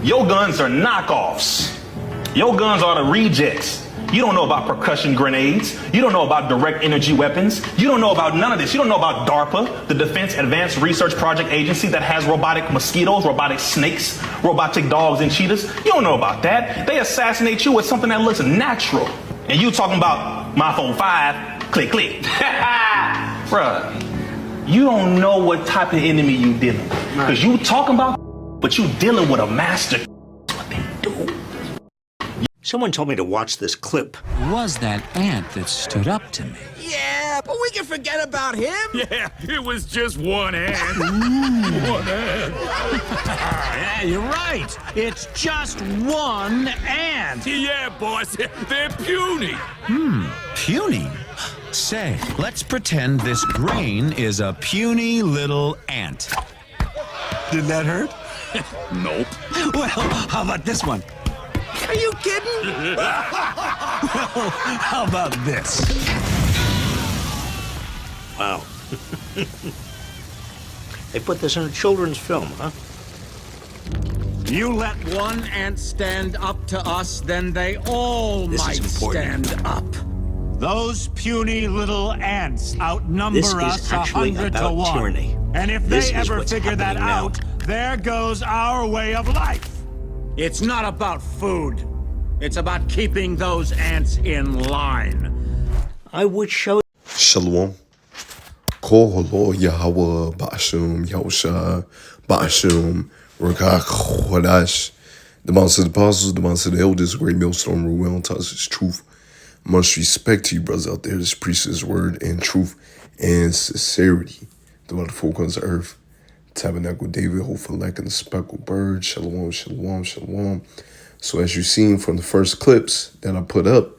Your guns are knockoffs. Your guns are the rejects. You don't know about percussion grenades. You don't know about direct energy weapons. You don't know about none of this. You don't know about DARPA, the Defense Advanced Research Project Agency that has robotic mosquitoes, robotic snakes, robotic dogs and cheetahs. You don't know about that. They assassinate you with something that looks natural. And you talking about my phone 5, click, click. Bruh, you don't know what type of enemy you dealing with. Because you talking about, but you dealing with a master. That's what they do. Someone told me to watch this clip. It was that ant that stood up to me. Yeah, but we can forget about him. Yeah, it was just one ant. One ant. Yeah, you're right. It's just one ant. Yeah, boss, they're puny. Puny? Say, let's pretend this grain is a puny little ant. Did that hurt? Nope. Well, how about this one? Are you kidding? How about this? Wow. They put this in a children's film, huh? You let one ant stand up to us, then they all This might is important. stand up. Those puny little ants outnumber This is us actually 100 to about 1. tyranny. And if This they is ever what's figure that happening now. out, there goes our way of life. It's not about food. It's about keeping those ants in line. I would show Shalom. Koholo Yahawah Ba'ashum Yahawashi Ba'ashum Rakak Chodash. The monster of the apostles, the monster of the elders, great millstone, rule well, tells his truth. Much respect to you, brothers out there. This preaches his word and truth and sincerity throughout the four corners of earth. Tabernacle David, hopeful like in the speckled bird. Shalom, shalom, shalom. So as you've seen from the first clips that I put up,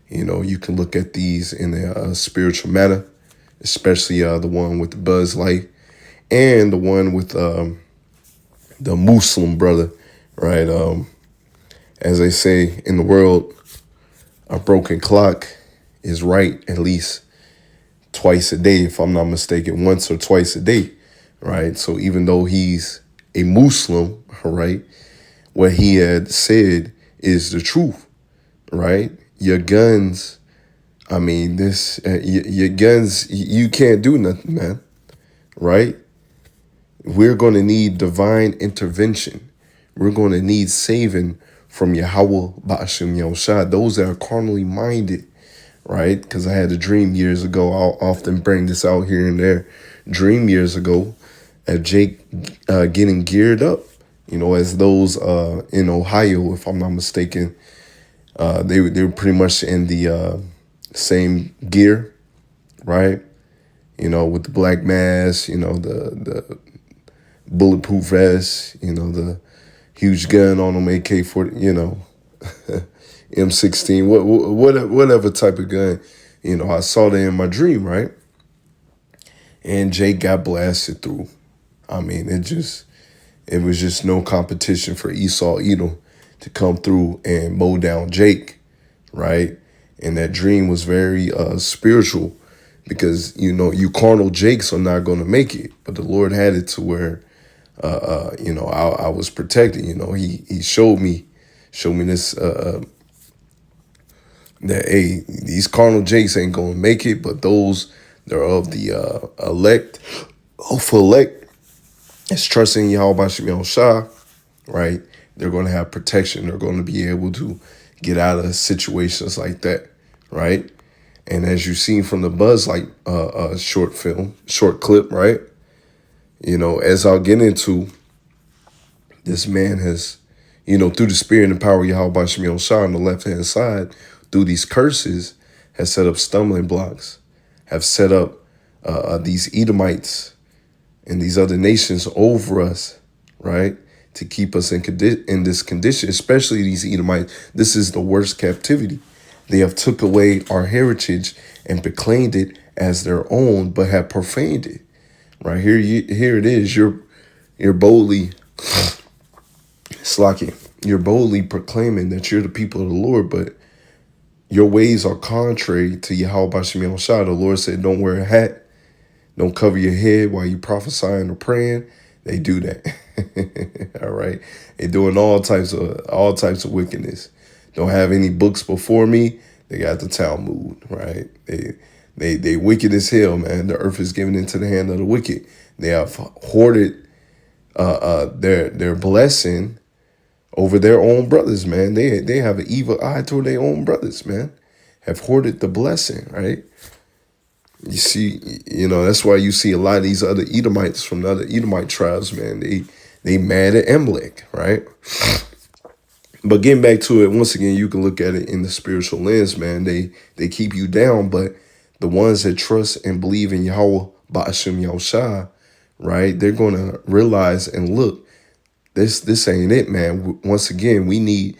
you know, you can look at these in a spiritual manner, especially the one with the Buzz Light and the one with the Muslim brother, right? As they say in the world, a broken clock is right at least twice a day, if I'm not mistaken, once or twice a day, right? So even though he's a Muslim, right, what he had said is the truth, right? Your guns, I mean, your guns, you can't do nothing, man, right? We're going to need divine intervention. We're going to need saving from Yahawah Ba'ashim Yahawashi, those that are carnally minded, right? Because I had a dream years ago. I'll often bring this out here and there. Dream years ago of Jake getting geared up, you know, as those in Ohio, if I'm not mistaken, they were pretty much in the same gear, right? You know, with the black mask, you know, the bulletproof vest, you know, the huge gun on them, AK-40, you know, M16, whatever type of gun. You know, I saw that in my dream, right? And Jake got blasted through. I mean, it was just no competition for Esau Edom to come through and mow down Jake, right? And that dream was very spiritual because, you know, you carnal Jakes are not going to make it. But the Lord had it to where, you know, I was protected. You know, he showed me this, that, hey, these carnal Jakes ain't going to make it, but those that are of the elect, hopeful elect, is trusting Yahawashi Yahawashi, right? They're going to have protection. They're going to be able to get out of situations like that, right? And as you've seen from the Buzz Light short clip, right? You know, as I'll get into, this man has, you know, through the spirit and power of Yahawashi Yahawashi on the left-hand side, through these curses, has set up stumbling blocks, have set up these Edomites and these other nations over us, right? To keep us in this condition, especially these Edomites. This is the worst captivity. They have took away our heritage and proclaimed it as their own, but have profaned it. Right here, here it is. You're boldly, slacking. You're boldly proclaiming that you're the people of the Lord, but your ways are contrary to Yahawashi Yahawashi. The Lord said, "Don't wear a hat, don't cover your head while you prophesying or praying." They do that. All right. They doing all types of wickedness. Don't have any books before me. They got the Talmud, right? They wicked as hell, man. The earth is given into the hand of the wicked. They have hoarded their blessing over their own brothers, man. They have an evil eye toward their own brothers, man. Have hoarded the blessing, right? You see, that's why you see a lot of these other Edomites from the other Edomite tribes, man. They mad at Amalek, right? But getting back to it, once again, you can look at it in the spiritual lens, man. They keep you down, but the ones that trust and believe in Yahawah, Ba'ashem Yahushua, right? They're gonna realize and look, this ain't it, man. Once again, we need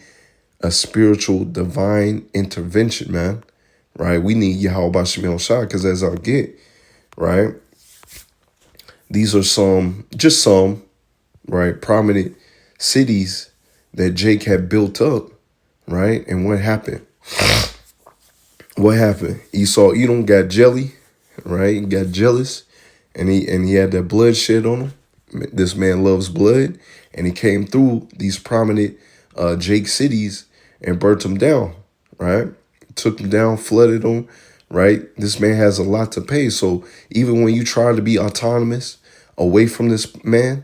a spiritual divine intervention, man. Right? We need Yahawah Ba'ashem Yahushua, because as I'll get, right? These are some, right, prominent cities that Jake had built up, right? And what happened? What happened? Esau Edom got jelly, right? He got jealous, and he had that bloodshed on him. This man loves blood, and he came through these prominent Jake cities and burnt them down, right? Took them down, flooded them, right? This man has a lot to pay. So even when you try to be autonomous away from this man,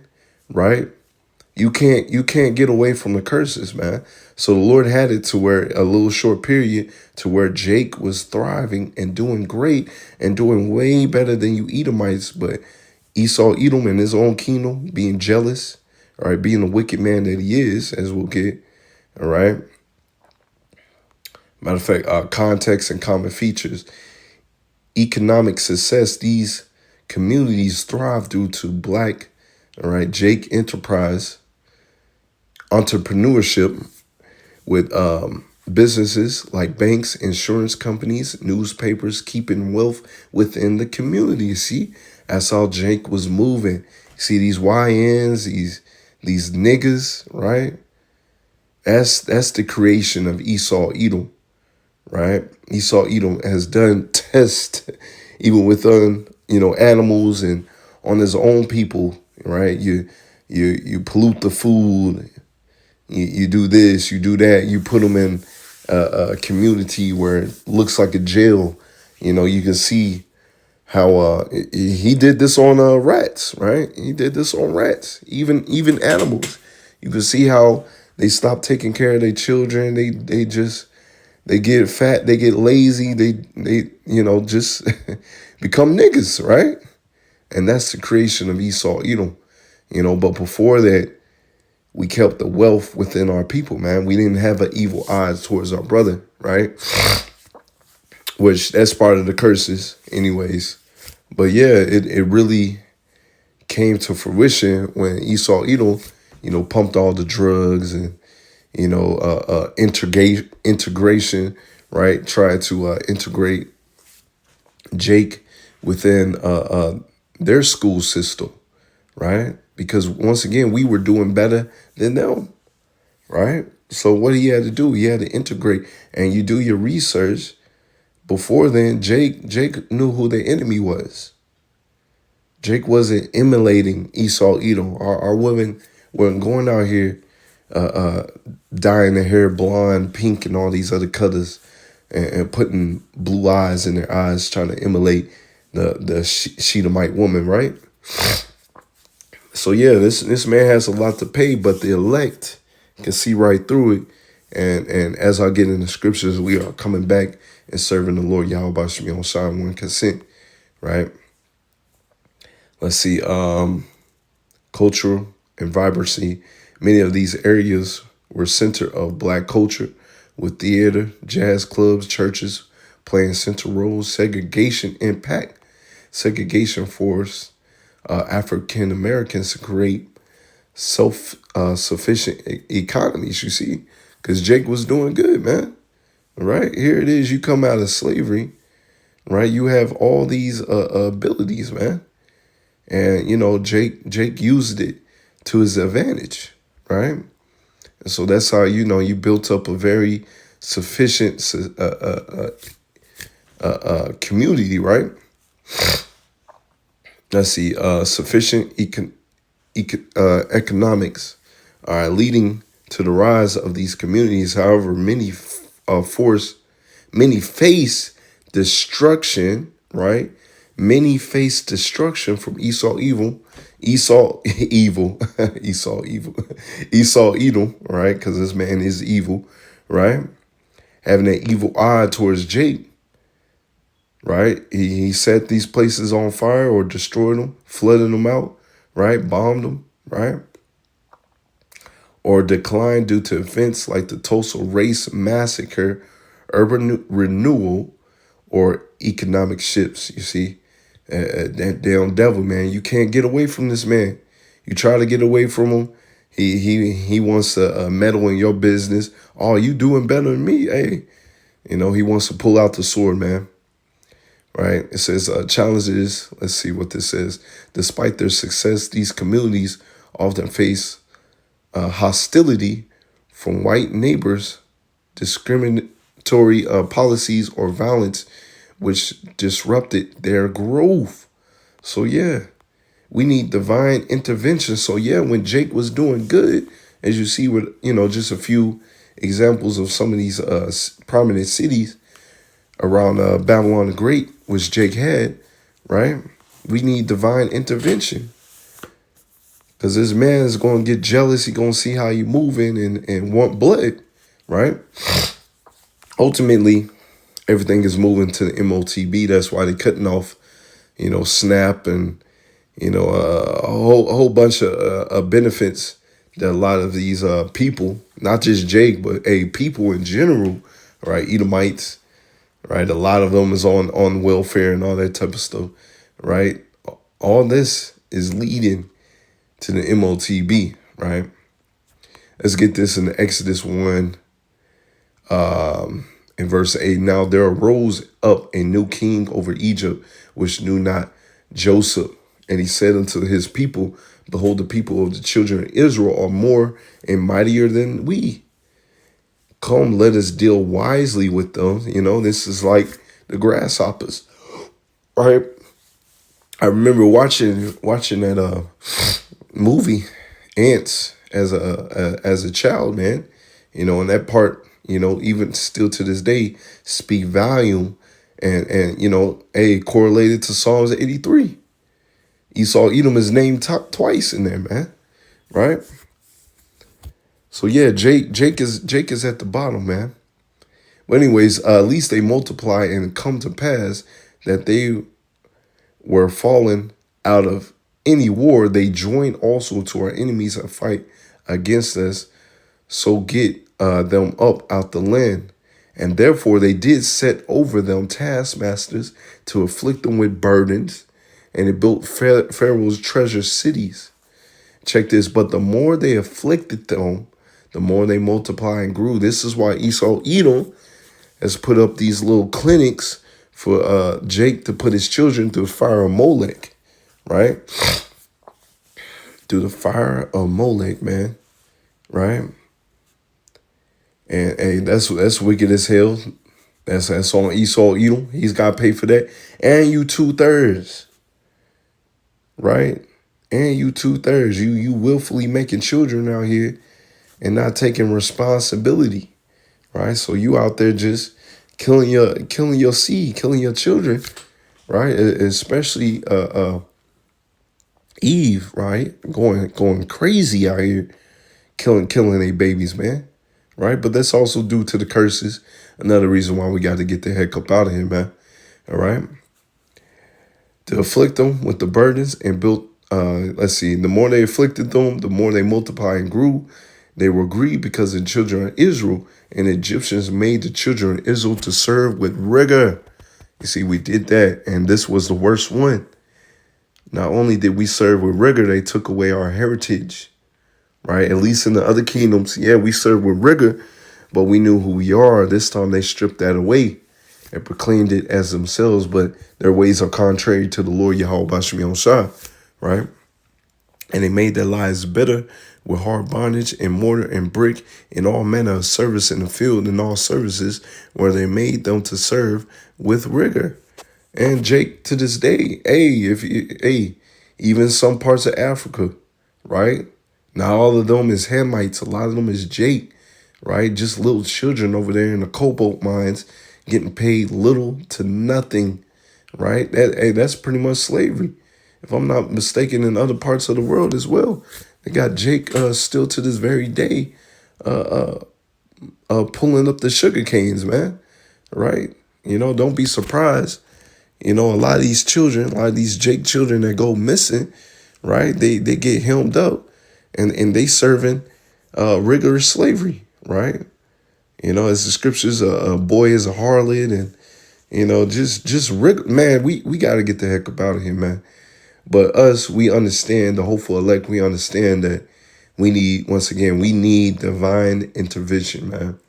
right? You can't get away from the curses, man. So the Lord had it to where a little short period to where Jake was thriving and doing great and doing way better than you Edomites. But Esau Edom in his own kingdom, being jealous, all right, being the wicked man that he is, as we'll get, all right? Matter of fact, context and common features. Economic success, these communities thrive due to black, all right, Jake enterprise, entrepreneurship with businesses like banks, insurance companies, newspapers, keeping wealth within the community. See, that's how Jake was moving. See, these YNs, these niggas, right? That's the creation of Esau Edom. Right, Esau Edom has done tests even with animals and on his own people. Right, you pollute the food, you do this, you do that, you put them in a community where it looks like a jail. You can see how he did this on rats. Right, he did this on rats, even animals. You can see how they stop taking care of their children. They get fat, they get lazy, they just become niggas, right? And that's the creation of Esau Edom, but before that, we kept the wealth within our people, man. We didn't have an evil eye towards our brother, right? Which that's part of the curses anyways. But yeah, it really came to fruition when Esau Edom, pumped all the drugs and integration, right? Try to integrate Jake within their school system, right? Because once again, we were doing better than them, right? So what he had to do, he had to integrate, and you do your research. Before then, Jake knew who the enemy was. Jake wasn't emulating Esau Edom. Our women weren't going out here dyeing their hair blonde, pink, and all these other colors, and putting blue eyes in their eyes, trying to emulate the Shedemite woman, right? So yeah, this man has a lot to pay, but the elect can see right through it. And as I get in the scriptures, we are coming back and serving the Lord Yahawah Ba'ashem Yahushua in one consent, right? Let's see, cultural and vibrancy. Many of these areas were center of black culture, with theater, jazz clubs, churches playing central roles. Segregation impact. Segregation forced African Americans to create self-sufficient economies, you see, because Jake was doing good, man. Right? Here it is. You come out of slavery, right? You have all these abilities, man. And, Jake used it to his advantage, right? And so that's how, you built up a very sufficient community, right? Let's see, sufficient economics, all right, leading to the rise of these communities. However, many face destruction, right? Many face destruction from Esau Edom, right? Because this man is evil, right? Having an evil eye towards Jake, right? He set these places on fire or destroyed them, flooded them out, right? Bombed them, right? Or declined due to events like the Tulsa Race Massacre, urban renewal, or economic shifts. You see, that damn devil, man. You can't get away from this man. You try to get away from him, he wants to meddle in your business. Oh, you doing better than me? Hey, he wants to pull out the sword, man. Right? It says challenges. Let's see what this says. Despite their success, these communities often face hostility from white neighbors, discriminatory policies, or violence, which disrupted their growth. So yeah, we need divine intervention. So yeah, when Jake was doing good, as you see with, just a few examples of some of these prominent cities around Babylon the Great, which Jake had, right? We need divine intervention. Because this man is going to get jealous. He's going to see how you moving and want blood, right? Ultimately, everything is moving to the MOTB. That's why they're cutting off, SNAP and, a whole bunch of benefits that a lot of these people, not just Jake, but people in general, right? Edomites, right? A lot of them is on welfare and all that type of stuff, right? All this is leading to the MOTB, right? Let's get this in Exodus 1, in verse 8. Now there arose up a new king over Egypt, which knew not Joseph. And he said unto his people, behold, the people of the children of Israel are more and mightier than we. Come, let us deal wisely with them. This is like the grasshoppers, right? I remember watching that movie Ants as a child, man. And that part, even still to this day, speak volume and correlated to Psalms 83. Esau Edom is named twice in there, man. Right? So yeah, Jake is at the bottom, man. But anyways, at least they multiply and come to pass that they were fallen out of any war. They join also to our enemies and fight against us. So get them up out the land. And therefore they did set over them taskmasters to afflict them with burdens. And it built Pharaoh's treasure cities. Check this. But the more they afflicted them, the more they multiply and grew. This is why Esau Edom has put up these little clinics for Jake to put his children through the fire of Molech, right? Through the fire of Molech, man, right? And hey, that's wicked as hell. That's on Esau Edom. He's got to pay for that. And you 2/3, right? And you 2/3. You willfully making children out here and not taking responsibility, right? So you out there just killing your seed, killing your children, right? Especially Eve, right? Going crazy out here, killing their babies, man, right? But that's also due to the curses. Another reason why we got to get the heck up out of here, man. All right, to afflict them with the burdens and built. Let's see. The more they afflicted them, the more they multiplied and grew. They were grieved because the children of Israel and the Egyptians made the children of Israel to serve with rigor. You see, we did that, and this was the worst one. Not only did we serve with rigor, they took away our heritage, right? At least in the other kingdoms, yeah, we served with rigor, but we knew who we are. This time they stripped that away and proclaimed it as themselves, but their ways are contrary to the Lord Yahawashi, right? And they made their lives better with hard bondage and mortar and brick and all manner of service in the field and all services where they made them to serve with rigor. And Jake, to this day, even some parts of Africa, right? Not all of them is Hamites. A lot of them is Jake, right? Just little children over there in the cobalt mines getting paid little to nothing, right? That's pretty much slavery. If I'm not mistaken, in other parts of the world as well. They got Jake still to this very day pulling up the sugar canes, man, right? You know, don't be surprised. You know, a lot of these children, a lot of these Jake children that go missing, right? They get hemmed up and they serving rigorous slavery, right? You know, as the scriptures, a boy is a harlot, and you know, man, we got to get the heck up out of here, man. But us, we understand, the hopeful elect, we understand that we need, once again, we need divine intervention, man.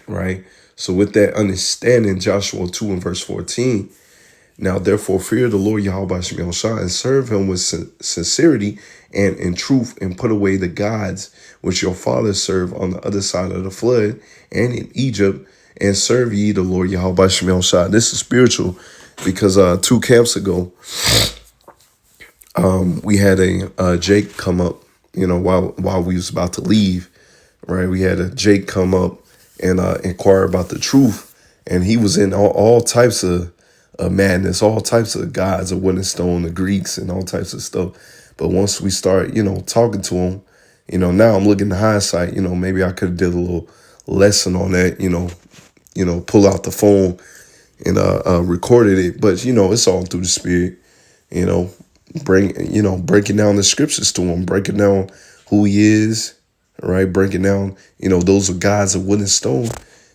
Right? So with that understanding, Joshua 2 and verse 14, now therefore fear the Lord Yahawashi and serve him with sincerity and in truth, and put away the gods which your fathers served on the other side of the flood and in Egypt, and serve ye the Lord Yahawashi. This is spiritual because 2 camps ago, we had a Jake come up, you know, while we was about to leave, right? We had a Jake come up and inquire about the truth, and he was in all types of madness, all types of gods of wood and stone, the Greeks and all types of stuff. But once we start, you know, talking to him, you know, now I'm looking in hindsight, you know, maybe I could have did a little lesson on that, you know, pull out the phone and recorded it. But, you know, it's all through the spirit, you know, breaking down the scriptures to him, breaking down who he is, right? Breaking down, you know, those are gods of wood and stone.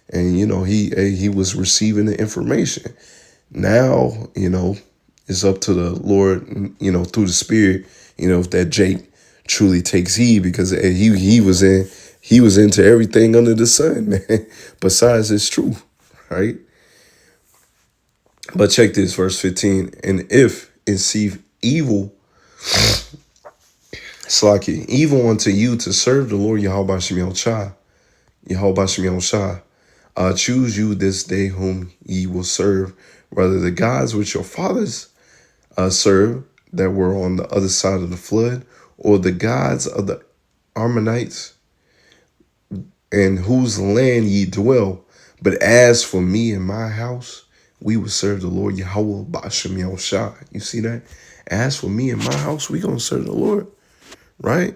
And, you know, he was receiving the information. Now, you know, it's up to the Lord, you know, through the spirit, you know, if that Jake truly takes heed, because he was into everything under the sun, man, besides his truth, right? But check this, verse 15. And if it see evil, Slaki, evil unto you to serve the Lord Yahawashi, choose you this day whom ye will serve, whether the gods which your fathers served that were on the other side of the flood, or the gods of the Ammonites, in whose land ye dwell. But as for me and my house, we will serve the Lord Yahawah Ba'ashem Yahushua. You see that? As for me and my house, we going to serve the Lord, right?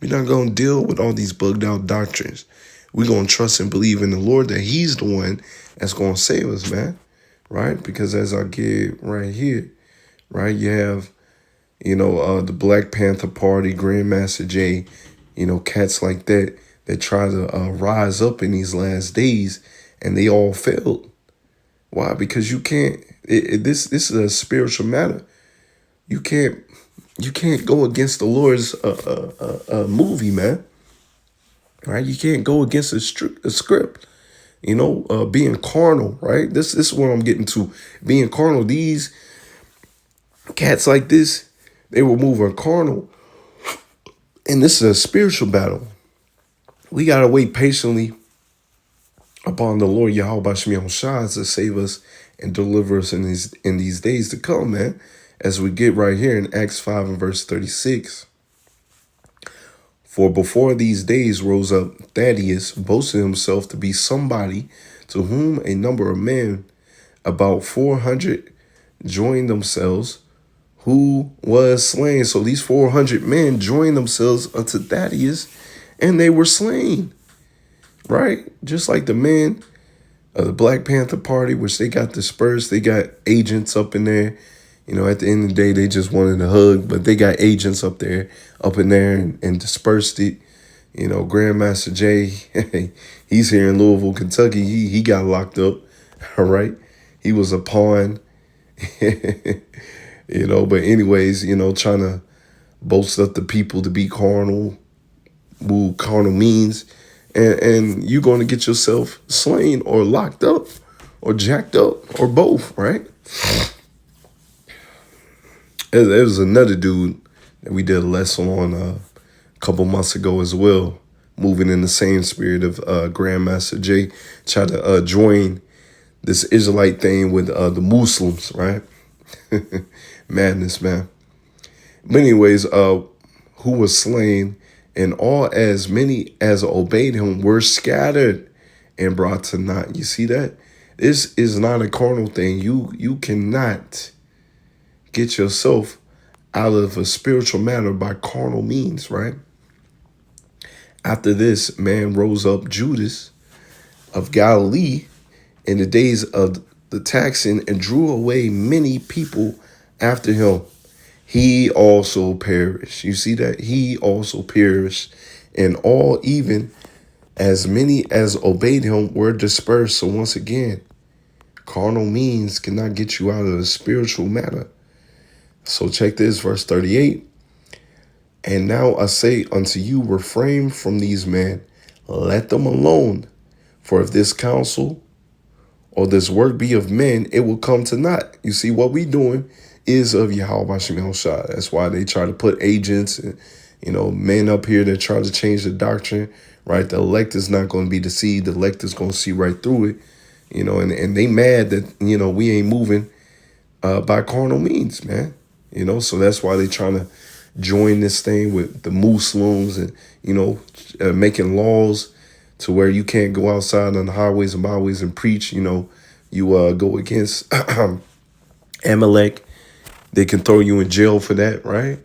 We're not going to deal with all these bugged out doctrines. We're going to trust and believe in the Lord that he's the one that's going to save us, man, right? Because as I get right here, right, you have, you know, the Black Panther Party, Grandmaster Jay, you know, cats like that try to rise up in these last days, and they all failed. Why? Because you can't, this is a spiritual matter. You can't go against the Lord's movie, man. Right? You can't go against a script. You know, being carnal, right? This is what I'm getting to. Being carnal. These cats like this, they were moving carnal. And this is a spiritual battle. We got to wait patiently upon the Lord Yahawashi to save us and deliver us in these days to come, man. As we get right here in Acts 5 and verse 36. For before these days rose up Thaddeus, boasting himself to be somebody, to whom a number of men, about 400, joined themselves, who was slain. So these 400 men joined themselves unto Thaddeus, and they were slain, right? Just like the men of the Black Panther Party, which they got dispersed. They got agents up in there. You know, at the end of the day, they just wanted a hug, but they got agents up in there and dispersed it. You know, Grandmaster Jay, he's here in Louisville, Kentucky. He got locked up, all right? He was a pawn, you know, but anyways, you know, trying to boast up the people to be carnal, what carnal means, and you're going to get yourself slain or locked up or jacked up or both, right? There was another dude that we did a lesson on a couple months ago as well, moving in the same spirit of Grandmaster Jay, tried to join this Israelite thing with the Muslims, right? Madness, man. But anyways, who was slain, and all as many as obeyed him were scattered and brought to naught. You see that? This is not a carnal thing. You cannot get yourself out of a spiritual matter by carnal means, right? After this, man rose up Judas of Galilee in the days of the taxing and drew away many people after him. He also perished. You see that? He also perished. And all, even as many as obeyed him, were dispersed. So once again, carnal means cannot get you out of the spiritual matter. So check this, verse 38. And now I say unto you, refrain from these men, let them alone. For if this counsel or this work be of men, it will come to naught. You see, what we doing is of Yahawashi. That's why they try to put agents and, men up here that try to change the doctrine, right? The elect is not going to be deceived. The elect is going to see right through it, and they mad that, we ain't moving by carnal means, man. So that's why they trying to join this thing with the Muslims and, making laws to where you can't go outside on the highways and byways and preach. You go against Amalek. They can throw you in jail for that, right?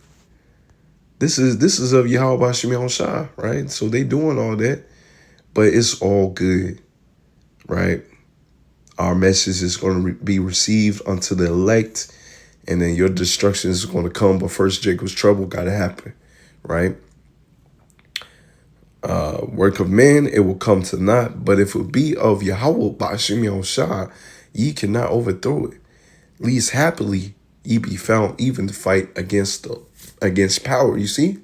This is of Yahawah, right? So they doing all that, but it's all good, right? Our message is going to be received unto the elect, and then your destruction is going to come. But first, Jacob's trouble got to happen, right? Work of man, it will come to naught. But if it be of Yahawah, ye cannot overthrow it. Least happily ye be found even to fight against power. You see,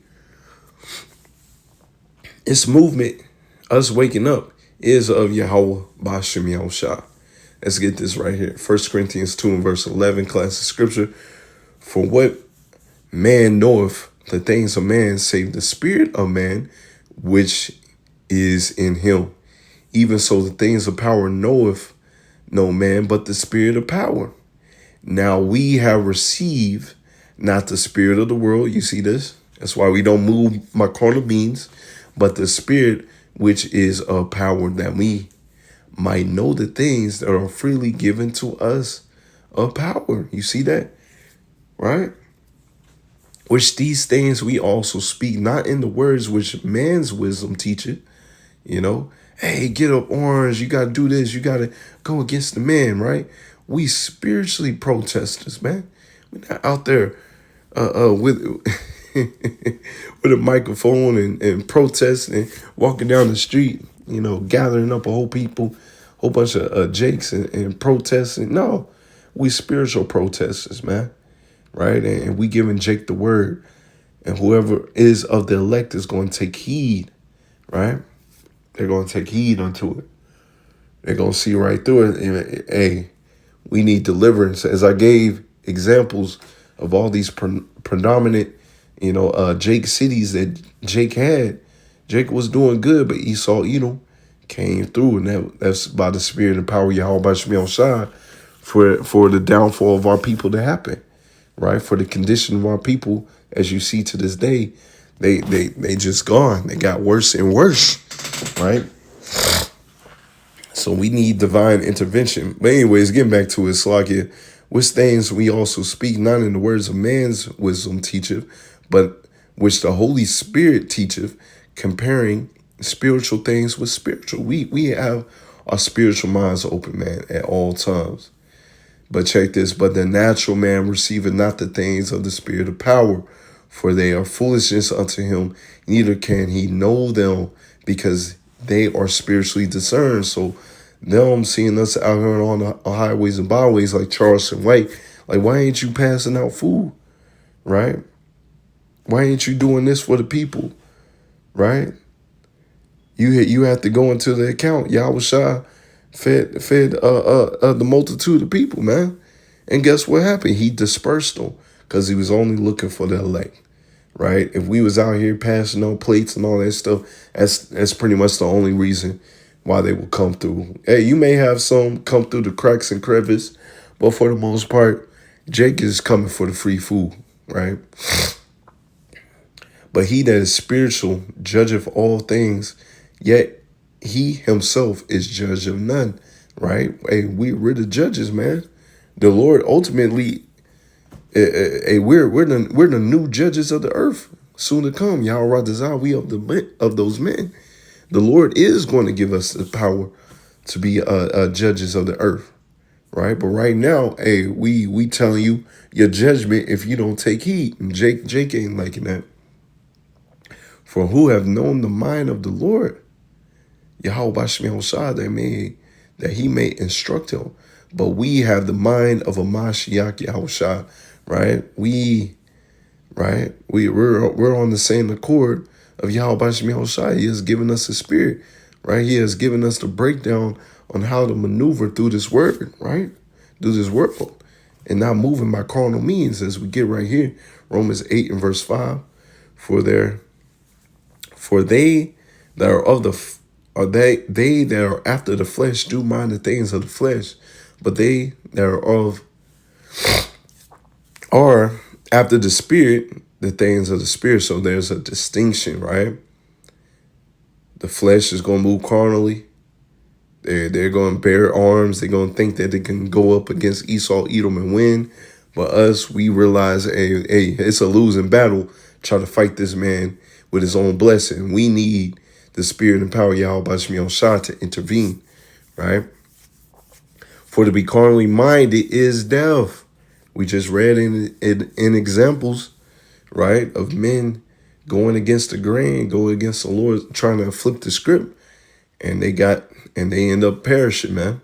this movement, us waking up, is of Yahawah Ba'ashem Yahushua. Let's get this right here. 1 Corinthians 2 and verse 11, classic scripture. For what man knoweth the things of man, save the spirit of man, which is in him. Even so, the things of power knoweth no man, but the spirit of power. Now we have received not the spirit of the world. You see this? That's why we don't move my carnal means, but the spirit which is of power, that we might know the things that are freely given to us of power. You see that? Right? Which these things we also speak, not in the words which man's wisdom teacheth. Hey, get up, orange. You got to do this. You got to go against the man, right? We spiritually protesters, man. We're not out there with with a microphone and protesting, walking down the street, gathering up a whole bunch of jakes and protesting. No, we spiritual protesters, man, right? And we giving Jake the word, and whoever is of the elect is going to take heed, right? They're going to take heed unto it. They're going to see right through it. And, hey, we need deliverance. As I gave examples of all these predominant, Jake cities that Jake had. Jake was doing good, but Esau, came through, and that's by the spirit and power of Yahawashi for the downfall of our people to happen, right? For the condition of our people, as you see to this day, they just gone. They got worse and worse, right? So we need divine intervention. But anyways, getting back to it, Slakia, which things we also speak, not in the words of man's wisdom teacheth, but which the Holy Spirit teacheth, comparing spiritual things with spiritual. We have our spiritual minds open, man, at all times. But check this, but the natural man receiveth not the things of the spirit of power, for they are foolishness unto him, neither can he know them, because they are spiritually discerned. So them seeing us out here on the highways and byways like Charleston White, like, why ain't you passing out food, right? Why ain't you doing this for the people, right? You have to go into the account. Yahawashi fed the multitude of people, man. And guess what happened? He dispersed them because he was only looking for the elect, right? If we was out here passing on plates and all that stuff, that's pretty much the only reason why they will come through. Hey, you may have some come through the cracks and crevices, but for the most part, Jake is coming for the free food, right? But he that is spiritual judgeth all things, yet he himself is judge of none, right? Hey, we're the judges, man. The Lord ultimately, we're the new judges of the earth, soon to come. Yahawah, we of those men. The Lord is going to give us the power to be judges of the earth, right? But right now, hey, we telling you your judgment if you don't take heed. And Jake ain't liking that. For who have known the mind of the Lord, Yahawashi, that he may instruct him. But we have the mind of a Mashiach Yahawashi, right? We're on the same accord of Yahawashi. He has given us a spirit, right? He has given us the breakdown on how to maneuver through this word, right? Through this world, and not moving by carnal means, as we get right here, Romans 8 and verse 5. For they that are of the they that are after the flesh do mind the things of the flesh, but they that are after the spirit, the things of the spirit. So there's a distinction, right? The flesh is going to move carnally. They're going to bear arms. They're going to think that they can go up against Esau, Edom, and win. But us, we realize, hey, it's a losing battle. Try to fight this man with his own blessing. We need the spirit and power of Yahawah to intervene, right? For to be carnally minded is death. We just read in examples, right, of men going against the grain, going against the Lord, trying to flip the script, and they end up perishing, man.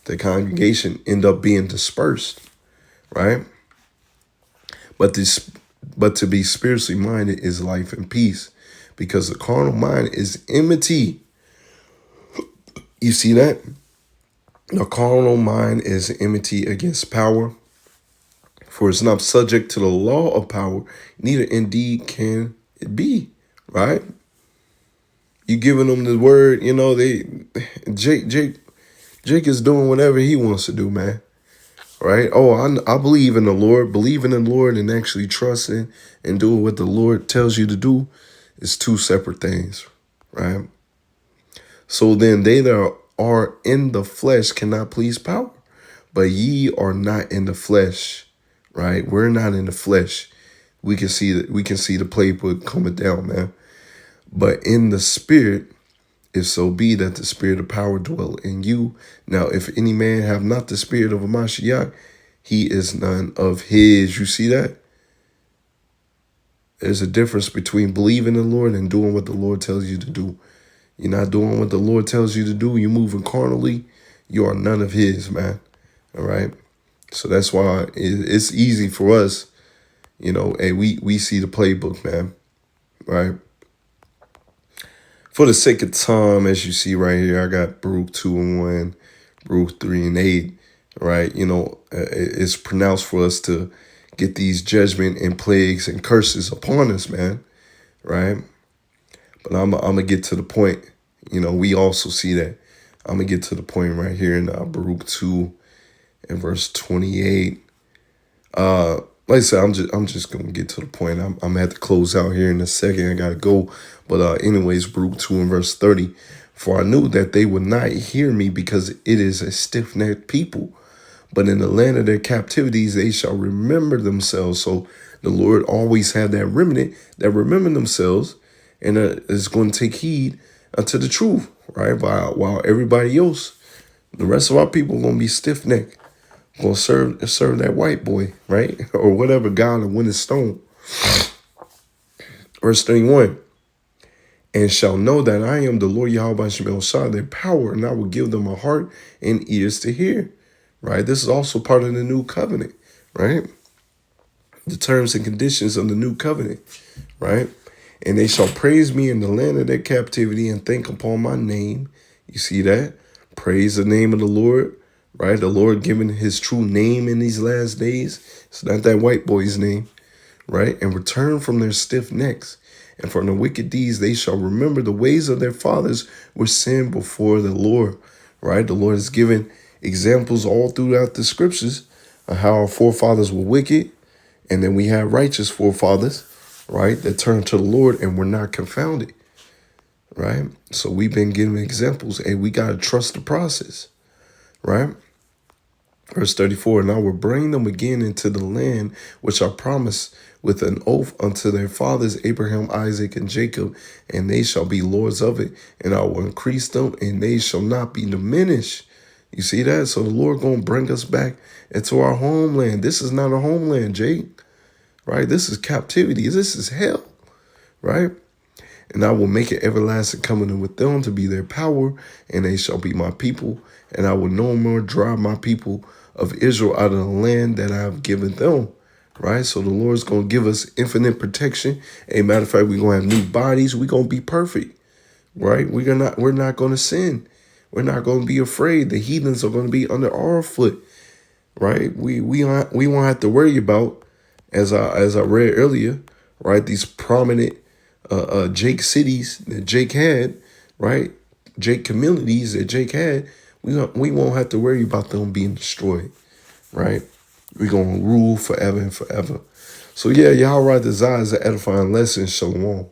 The congregation end up being dispersed, right? But to be spiritually minded is life and peace, because the carnal mind is enmity. You see that? The carnal mind is enmity against power, for it's not subject to the law of power, neither indeed can it be, right? You giving them the word, Jake is doing whatever he wants to do, man. Right? Oh, I believe in the Lord. Believing in the Lord and actually trusting and doing what the Lord tells you to do is two separate things, right? So then they that are in the flesh cannot please power, but ye are not in the flesh, right? We're not in the flesh. We can see the playbook coming down, man. But in the spirit, if so be that the spirit of power dwell in you. Now, if any man have not the spirit of a Mashiach, he is none of his. You see that? There's a difference between believing in the Lord and doing what the Lord tells you to do. You're not doing what the Lord tells you to do. You're moving carnally. You are none of his, man. All right? So that's why it's easy for us, hey, we see the playbook, man. Right? For the sake of time, as you see right here, I got Baruch 2 and 1, Baruch 3 and 8, right? It's pronounced for us to get these judgment and plagues and curses upon us, man, right? But I'm going to get to the point. We also see that. I'm going to get to the point right here in Baruch 2 and verse 28. Like I said, I'm just gonna get to the point. I'm gonna have to close out here in a second. I gotta go. But anyways, Baruch 2 and verse 30. For I knew that they would not hear me, because it is a stiff-necked people. But in the land of their captivities, they shall remember themselves. So the Lord always had that remnant that remember themselves and is going to take heed unto the truth, right? While everybody else, the rest of our people, are going to be stiff-necked. Gonna serve that white boy, right? Or whatever god of wind and stone. Verse 31. And shall know that I am the Lord Yahawashi, their power, and I will give them a heart and ears to hear. Right? This is also part of the new covenant, right? The terms and conditions of the new covenant, right? And they shall praise me in the land of their captivity and think upon my name. You see that? Praise the name of the Lord. Right? The Lord giving his true name in these last days. It's not that white boy's name. Right? And return from their stiff necks. And from the wicked deeds, they shall remember the ways of their fathers which sinned before the Lord. Right? The Lord has given examples all throughout the scriptures of how our forefathers were wicked. And then we have righteous forefathers. right? That turn to the Lord and we're not confounded, right? So we've been given examples and we got to trust the process, right? Verse 34, and I will bring them again into the land which I promised with an oath unto their fathers, Abraham, Isaac, and Jacob, and they shall be lords of it, and I will increase them, and they shall not be diminished. You see that? So the Lord going to bring us back into our homeland. This is not a homeland, Jake, right? This is captivity. This is hell, right? And I will make an everlasting covenant with them to be their power, and they shall be my people. And I will no more drive my people of Israel out of the land that I have given them. Right? So the Lord's going to give us infinite protection. A matter of fact, we're going to have new bodies. We're going to be perfect. Right? We're not going to sin. We're not going to be afraid. The heathens are going to be under our foot. Right? We won't have to worry about, as I read earlier, right, these prominent Jake cities that Jake had, right? Jake communities that Jake had, we won't have to worry about them being destroyed, right? We're going to rule forever and forever. So yeah, Yahawah desires an edifying lesson. Shalom.